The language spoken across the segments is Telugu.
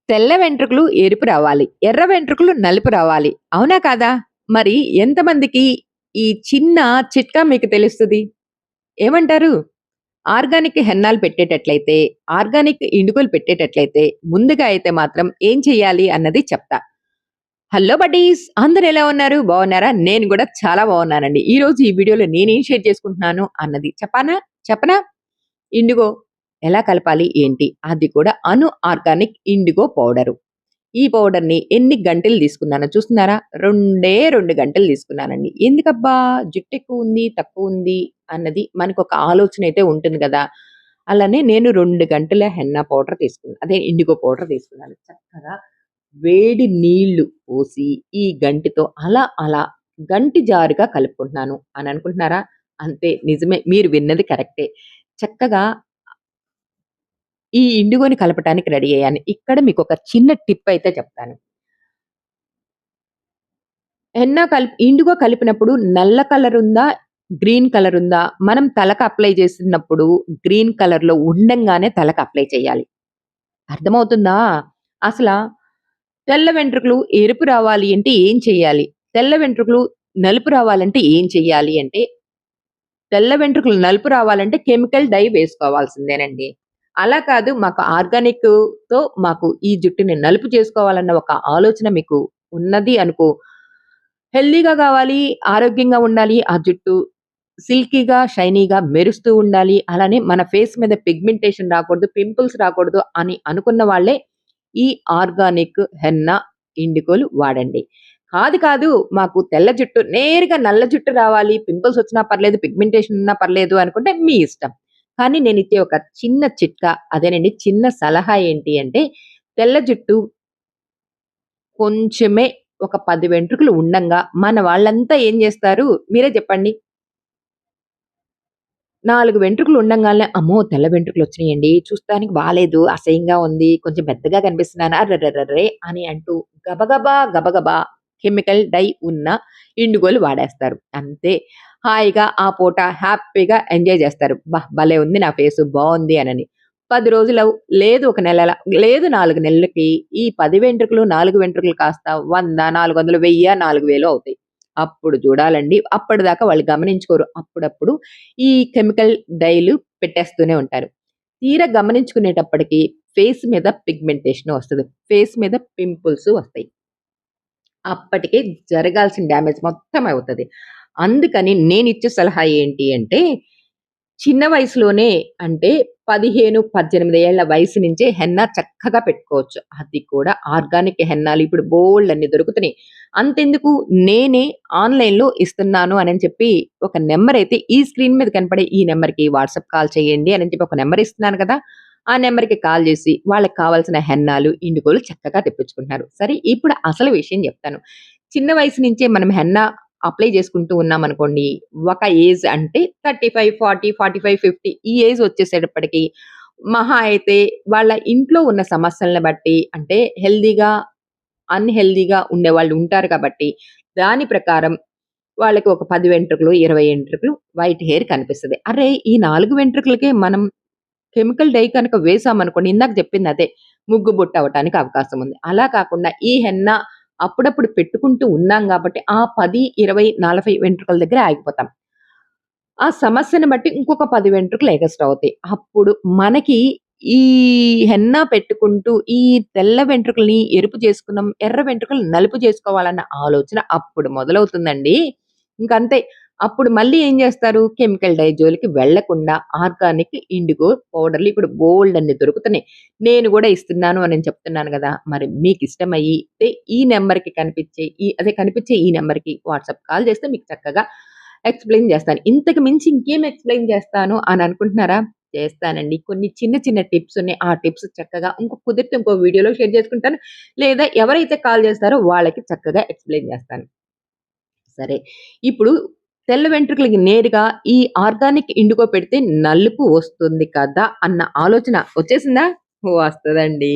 తెల్ల వెంట్రుకలు ఎరుపు రావాలి. ఎర్ర వెంట్రుకలు నలుపు రావాలి. అవునా కాదా? మరి ఎంతమందికి ఈ చిన్న చిట్కా మీకు తెలుస్తది? ఏమంటారు? ఆర్గానిక్ హెన్నాలు పెట్టేటట్లయితే, ఆర్గానిక్ ఎండుకలు పెట్టేటట్లయితే, ముందుగా అయితే మాత్రం ఏం చేయాలి అన్నది చెప్తా. Hello buddies! అందరూ ఎలా ఉన్నారు? బాగున్నారా? నేను గూడా చాలా బాగున్నానండి. ఈరోజు ఈ వీడియోలో నేనేం షేర్ చేసుకుంటున్నాను అన్నది చెప్పనా? ఇండిగో ఎలా కలపాలి? ఏంటి? అది కూడా ఆర్గానిక్ ఇండిగో పౌడరు. ఈ పౌడర్‌ని ఎన్ని గంటలు తీసుకున్నానో చూస్తున్నారా? 2 గంటలు తీసుకున్నానండి. ఎందుకబ్బా! జుట్టెక్కువుంది, తక్కువుంది అన్నది మనకొక ఆలోచనైతే ఉంటుంది గదా! అలానే నేను 2 గంటల హెన్నా పౌడర్ తీసుకున్నా. అదే ఇండిగో పౌడర్ తీసుకున్నాను. చక్కగా వేడి నీళ్లు పోసి ఈ గంటితో అలా గంటి జారుగా కలుపుకుంటున్నాను అని అనుకుంటున్నారా? అంతే నిజమే. మీరు విన్నది కరెక్టే. చక్కగా ఈ ఇండిగోని కలపటానికి రెడీ అయ్యాను. ఇక్కడ మీకొక చిన్న టిప్ అయితే చెప్తాను. ఇండిగో కలిపినప్పుడు నల్ల కలరుందా? గ్రీన్ కలరుందా? మనం తలకు అప్లై చేసినప్పుడు గ్రీన్ కలర్‌లో ఉండంగానే తలకు అప్లై చేయాలి. అర్థమవుతుందా? అసల తెల్ల వెంట్రుకలు ఎరుపు రావాలి అంటే ఏం చెయ్యాలి? తెల్ల వెంట్రుకలు నలుపు రావాలంటే ఏం చెయ్యాలి అంటే, తెల్ల వెంట్రుకలు నలుపు రావాలంటే కెమికల్ డై వేసుకోవాల్సిందేనండి. అలా కాదు మాకు ఆర్గానిక్‌తో మాకు ఈ జుట్టుని నలుపు చేసుకోవాలన్న ఒక ఆలోచన మీకు ఉన్నది అనుకో, హెల్తీగా కావాలి, ఆరోగ్యంగా ఉండాలి ఆ జుట్టు. సిల్కీగా, షైనీగా మెరుస్తూ ఉండాలి. అలానే మన ఫేస్ మీద పిగ్మెంటేషన్ రాకూడదు, పింపుల్స్ రాకూడదు అని అనుకున్న వాళ్ళే ఈ ఆర్గానిక్ హెన్నా ఇండిగోలు వాడండి. కాదు మాకు తెల్ల జుట్టు నేరుగా నల్ల జుట్టు రావాలి, పింపుల్స్ వచ్చినా పర్లేదు, పిగ్మెంటేషన్ ఉన్నా పర్లేదు అనుకుంటే మీ ఇష్టం. కానీ నేనిచ్చే ఒక చిన్న చిట్కా అదేనండి చిన్న సలహా ఏంటి అంటే, తెల్ల జుట్టు కొంచెమే ఒక 10 వెంట్రుకలు ఉండంగా మన వాళ్ళంతా ఏం జేస్తారు మీరే జెప్పండి. 4 వెంట్రుకలు ఉండంగాల్నే, అమ్మో! తెల్ల వెంట్రుకలొచ్చినియండి. చూస్తానికి బాలేదు. అసహ్యంగా ఉంది. కొంచెం పెద్దగా కనిపిస్తున్నాను. అర్రెర్రెర్రె! అని అంటూ గబగబా కెమికల్ డై ఉన్న ఇండిగోలు వాడేస్తారు. అంతే. హాయిగా ఆ పూట హ్యాపీగా ఎంజాయ్ జేస్తారు. భలే ఉంది నా ఫేసు బావుంది అనని. 10 రోజులు లేదు ఒక నెలల లేదు 4 నెలలకి ఈ 10 వెంట్రుకలు, 4 వెంట్రుకలు కాస్త 100, 400, 1000, 4000 అవుతాయి. అప్పుడు చూడాలండి. అప్పటిదాకా వాళ్ళు గమనించుకోరు. అప్పుడప్పుడు ఈ కెమికల్ డైలు పెట్టేస్తూనే ఉంటారు. తీరా గమనించుకునేటప్పటికి ఫేస్ మీద పిగ్మెంటేషన్ వస్తది. ఫేస్ మీద పింపుల్స్ వస్తాయి. అప్పటికే జరగాల్సిన డ్యామేజ్ మొత్తం అవుతది. అందుకని నేనిచ్చే సలహా ఏంటి అంటే, చిన్న వయసులోనే అంటే 15, 18 ఏళ్ల వయసు నుంచే హెన్నా చక్కగా పెట్టుకోవచ్చు. అది కూడా ఆర్గానిక్ హెన్నాలు ఇప్పుడు బోలెడన్ని దొరుకుతున్నాయి. అంతెందుకు నేనే ఆన్‌లైన్‌లో ఇస్తున్నాను అనని చెప్పి ఒక నంబరయితే ఈ స్క్రీన్ మీద కనపడే ఈ నంబర్‌కి వాట్సాప్ కాల్ చేయండి అని చెప్పి ఒక నంబర్ ఇస్తున్నాను కదా! ఆ నంబర్‌కి కాల్ చేసి వాళ్ళకి కావాల్సిన హెన్నాలు, ఇండిగోలు చక్కగా తెప్పించుకుంటున్నారు. సరే ఇప్పుడు అసలు విషయం చెప్తాను. చిన్న వయసు నుంచే మనం హెన్నా అప్లై చేసుకుంటూ ఉన్నామనుకోండి. ఒక ఏజ్ అంటే 35, 40, 45, 50 ఈ ఏజ్ వచ్చేసేటప్పటికి మహా అయితే వాళ్ళ ఇంట్లో ఉన్న సమస్యలను బట్టి అంటే హెల్తీగా, అన్‌హెల్తీగా ఉండేవాళ్ళు ఉంటారు కాబట్టి, దాని ప్రకారం వాళ్ళకి ఒక 10 వెంట్రుకలు, 20 వెంట్రుకలు వైట్ హెయిర్ కనిపిస్తది. అరె! ఈ 4 వెంట్రుకలకే మనం కెమికల్ డై కనుక వేసామనుకోండి ఇందాక చెప్పిందదే. ముగ్గు బొట్టు అవ్వటానికి అవకాశం ఉంది. అలా కాకుండా ఈ హెన్నా అప్పుడప్పుడు పెట్టుకుంటూ ఉన్నాం గాబట్టి, ఆ 10, 20, 40 వెంట్రుకల దగ్గర ఆగిపోతాం. ఆ సమస్యను బట్టి ఇంకొక 10 వెంట్రుకలు ఎగస్ట్రా అవుతాయి. అప్పుడు మనకి ఈ హెన్నా పెట్టుకుంటూ ఈ తెల్ల వెంట్రుకలని ఎరుపు చేసుకున్నాం, ఎర్ర వెంట్రుకలు నలుపు చేసుకోవాలన్న ఆలోచన అప్పుడు మొదలవుతుందండి. ఇంకంతే. అప్పుడు మళ్ళీ ఏం జేస్తారు? కెమికల్ డై జోలికి వెళ్ళకుండా ఆర్గానిక్ ఇండిగో పౌడర్‌లు ఇప్పుడు బోలెడన్ని దొరుకుతున్నాయి. నేను గూడా ఇస్తున్నాను అని చెప్తున్నాను గదా! మరి మీకిష్టమయ్యితే ఈ నంబర్‌కి కనిపించే ఈ నంబర్‌కి వాట్సాప్ కాల్ చేస్తే మీకు చక్కగా ఎక్స్‌ప్లెయిన్ జేస్తాను. ఇంతకు మించి ఇంకేం ఎక్స్‌ప్లెయిన్ జేస్తాను అని అనుకుంటున్నారా? చేస్తానండి. కొన్ని చిన్న చిన్న టిప్స్ ఉన్నాయి. ఆ టిప్స్ చక్కగా కుదిరితే ఇంకో వీడియోలో షేర్ చేసుకుంటాను. లేదా ఎవరైతే కాల్ చేస్తారో వాళ్ళకి చక్కగా ఎక్స్‌ప్లెయిన్ జేస్తాను. సరే. ఇప్పుడు తెల్ల వెంట్రుకలకి నేరుగా ఈ ఆర్గానిక్ ఇండిగో పెడితే నలుపు వస్తుంది కదా! అన్న ఆలోచన వచ్చేసిందా? వస్తదండి.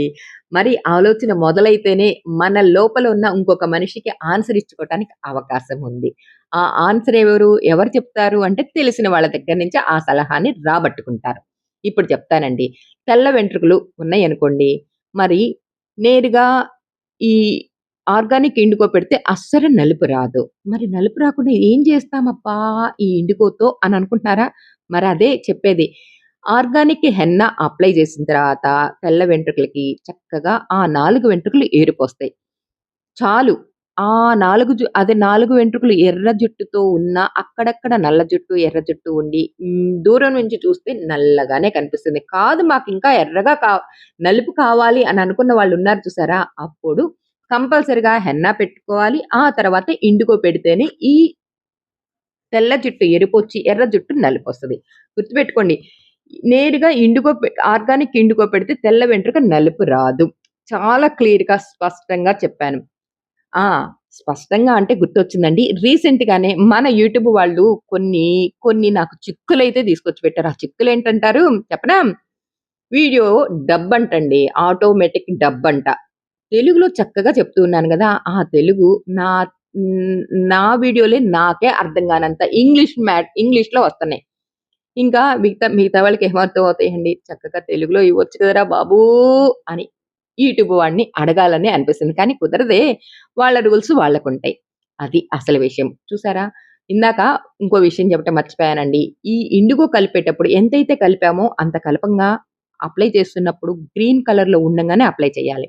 మరి ఆలోచన మొదలైతేనే మన లోపల ఉన్న ఇంకొక మనిషికి ఆన్సర్ ఇచ్చుకోవటానికి అవకాశం ఉంది. ఆ ఆన్సర్ ఎవరు చెప్తారు అంటే తెలిసిన వాళ్ళ దగ్గర నుంచి ఆ సలహాని రాబట్టుకుంటారు. ఇప్పుడు చెప్తానండి. తెల్ల వెంట్రుకలు ఉన్నాయనుకోండి. మరి నేరుగా ఈ ఆర్గానిక్ ఇండిగో పెడితే అస్సలు నలుపు రాదు. మరి నలుపు రాకుండా ఏం చేస్తామబ్బా ఈ ఇండిగోతో అని అనుకుంటున్నారా? మరదే చెప్పేది. ఆర్గానిక్ హెన్నా అప్లై చేసిన తర్వాత తెల్ల వెంట్రుకలకి చక్కగా ఆ 4 వెంట్రుకలు ఏరిపోస్తాయి. చాలు. ఆ 4 వెంట్రుకలు ఎర్ర జుట్టుతో ఉన్న అక్కడక్కడ నల్ల జుట్టు, ఎర్ర జుట్టు ఉండి దూరం నుంచి చూస్తే నల్లగానే కనిపిస్తుంది. కాదు మాకింకా ఎర్రగా నలుపు కావాలి అని అనుకున్న వాళ్ళున్నారు చూసారా? అప్పుడు కంపల్సరీగా హెన్నా పెట్టుకోవాలి. ఆ తర్వాత ఇండిగో పెడితేనే ఈ తెల్ల జుట్టు ఎరుపొచ్చి, ఎర్ర జుట్టు నలుపొస్తది. గుర్తుపెట్టుకోండి. నేరుగా ఆర్గానిక్ ఇండిగో పెడితే తెల్ల వెంట్రుక నలుపు రాదు. చాలా క్లియర్‌గా, స్పష్టంగా చెప్పాను. ఆ! స్పష్టంగా అంటే గుర్తొచ్చిందండి. రీసెంట్‌గానే మన యూట్యూబ్ వాళ్ళు కొన్ని, కొన్ని నాకు చిక్కులైతే తీసుకొచ్చి పెట్టారు. ఆ చిక్కులేంటంటారు చెప్పనా? వీడియో డబ్ అంటండి. ఆటోమేటిక్ డబ్ అంట. తెలుగులో చక్కగా చెప్తూ ఉన్నాను గదా! ఆ తెలుగు నా హ్మ్, నా వీడియోలే నాకే అర్థం గానంత ఇంగ్లీష్‌లో వస్తున్నాయి. ఇంకా మిగతా మిగతా వాళ్ళకి ఏం అర్థం అవుతాయండి. చక్కగా తెలుగులో ఇవ్వచ్చు కదరా బాబూ! అని యూట్యూబ్ వాడిని అడగాలని అనిపిస్తుంది. కానీ కుదరదే. వాళ్ళ రూల్స్ వాళ్ళకుంటాయి. అది అసలు విషయం. చూసారా? ఇందాక ఇంకో విషయం చెప్పటం మర్చిపోయానండి. ఈ ఇండిగో కలిపేటప్పుడు ఎంతైతే కలిపామో అంత కలపంగా అప్లై చేస్తున్నప్పుడు గ్రీన్ కలర్‌లో ఉండంగానే అప్లై చేయాలి.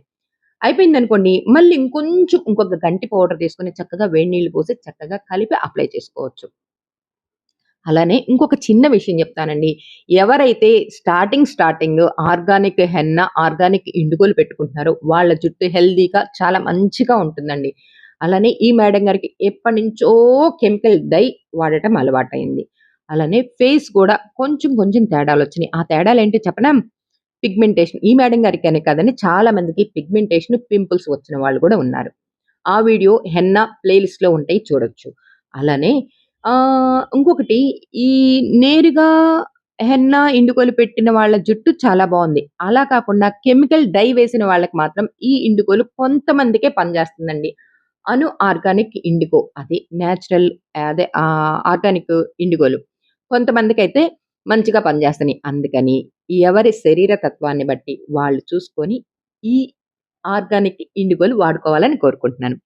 అయిపోయిందనుకోండి మళ్ళీ ఇంకొక గంటి పౌడర్ తీసుకొని చక్కగా వేడి నీళ్లు పోసి చక్కగా కలిపి అప్లై చేసుకోవచ్చు. అలానే ఇంకొక చిన్న విషయం చెప్తానండి. ఎవరైతే స్టార్టింగ్ ఆర్గానిక్ హెన్నా, ఆర్గానిక్ ఇండిగోలు పెట్టుకుంటున్నారో వాళ్ళ జుట్టు హెల్తీగా చాలా మంచిగా ఉంటుందండి. అలానే ఈ మేడం గారికి ఎప్పటినుంచో కెమికల్ డై వాడటం అలవాటయింది. అలానే ఫేస్ గూడా కొంచెం కొంచెం తేడాలొచ్చినియి. ఆ తేడాలేంటో చెప్పనా? పిగ్మెంటేషన్. ఈ మేడం గారికనే కాదండి చాలా మందికి పిగ్మెంటేషన్, పింపుల్స్ వచ్చిన వాళ్ళు గూడా ఉన్నారు. ఆ వీడియో హెన్నా ప్లే లిస్ట్‌లో ఉంటాయి చూడొచ్చు. అలానే ఇంకొకటి ఈ నేరుగా హెన్నా, ఇండుగోలు పెట్టిన వాళ్ళ జుట్టు చాలా బావుంది. అలా కాకుండా కెమికల్ డై వేసిన వాళ్ళకి మాత్రం ఈ ఇండుగోలు కొంతమందికే పనిచేస్తుందండి. ఆర్గానిక్ ఇండిగో అది నేచురల్ ఆర్గానిక్ ఇండిగోలు. కొంతమందికైతే మంచిగా పనిచేస్తున్నాయి. అందుకని ఎవరి శరీర తత్వాన్ని బట్టి వాళ్ళు చూసుకొని ఈ ఆర్గానిక్ ఇండిగోలు వాడుకోవాలని కోరుకుంటున్నాను.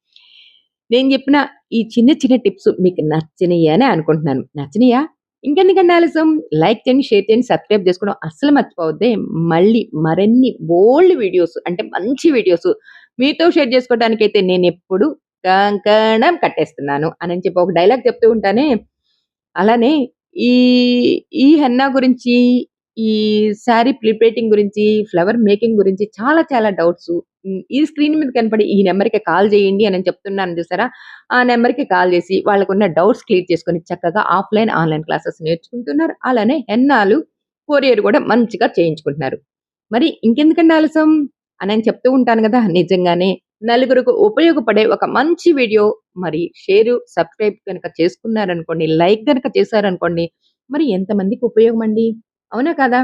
నేను జెప్పిన ఈ చిన్న చిన్న టిప్స్ మీకు నచ్చినియి అనే అనుకుంటున్నాను. నచ్చినియా? ఇంకెందుకండి ఆలస్యం లైక్ చేయండి, షేర్ చేయండి, సబ్స్క్రైబ్ చేసుకోవడం అస్సలు మర్చిపోవద్దే. మళ్ళీ మరిన్ని బోలెడు వీడియోస్ అంటే మంచి వీడియోస్ మీతో షేర్ చేసుకోవడానికైతే నేనెప్పుడు కంకణం కట్టేస్తున్నాను అని చెప్పి ఒక డైలాగ్ చెప్తూ ఉంటానే. అలానే ఈ, ఈ హెన్నా గురించి, ఈ శారీ ప్రిపేటింగ్ గురించి, ఫ్లవర్ మేకింగ్ గురించి చాలా చాలా డౌట్సు ఈ స్క్రీన్ మీద కనపడే ఈ నంబర్‌కి కాల్ చేయండి అని చెప్తున్నాను చూసారా? ఆ నంబర్‌కి కాల్ చేసి వాళ్ళకున్న డౌట్స్ క్లియర్ చేసుకొని చక్కగా ఆఫ్‌లైన్, ఆన్‌లైన్ క్లాసెస్ నేర్చుకుంటున్నారు. అలానే హెన్నాలు, కొరియర్ కూడా మంచిగా చేయించుకుంటున్నారు. మరి ఇంకెందుకండి ఆలస్యం అని చెప్తూ ఉంటాను గదా! నిజంగానే నలుగురికి ఉపయోగపడే ఒక మంచి వీడియో మరి సబ్స్క్రైబ్ గనక చేసుకున్నారనుకోండి, లైక్ గనక చేశారనుకోండి, మరి ఎంతమందికి ఉపయోగమండి. అవునా కాదా?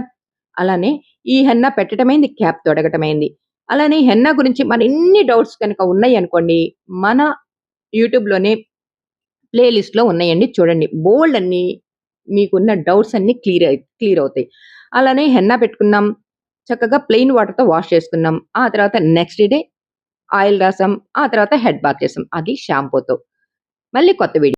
అలానే ఈ హెన్నా పెట్టటమైంది, క్యాప్ తొడగటమైంది. అలానే హెన్నా గురించి మరిన్ని డౌట్స్ గనక ఉన్నాయనుకోండి, మన యూట్యూబ్‌లోనే ప్లే లిస్ట్‌లో ఉన్నాయండి చూడండి. బోలెడన్ని మీకున్న డౌట్స్ అన్నీ క్లియర్ అవుతాయి. అలానే హెన్నా పెట్టుకున్నాం. చక్కగా ప్లెయిన్ వాటర్‌తో వాష్ చేసుకున్నాం. ఆ తర్వాత నెక్స్ట్ డే ఆయిల్ రాసాం. ఆ తర్వాత హెడ్ బాత్ చేసాం. అది షాంపూతో. మళ్ళీ కొత్త వీడియో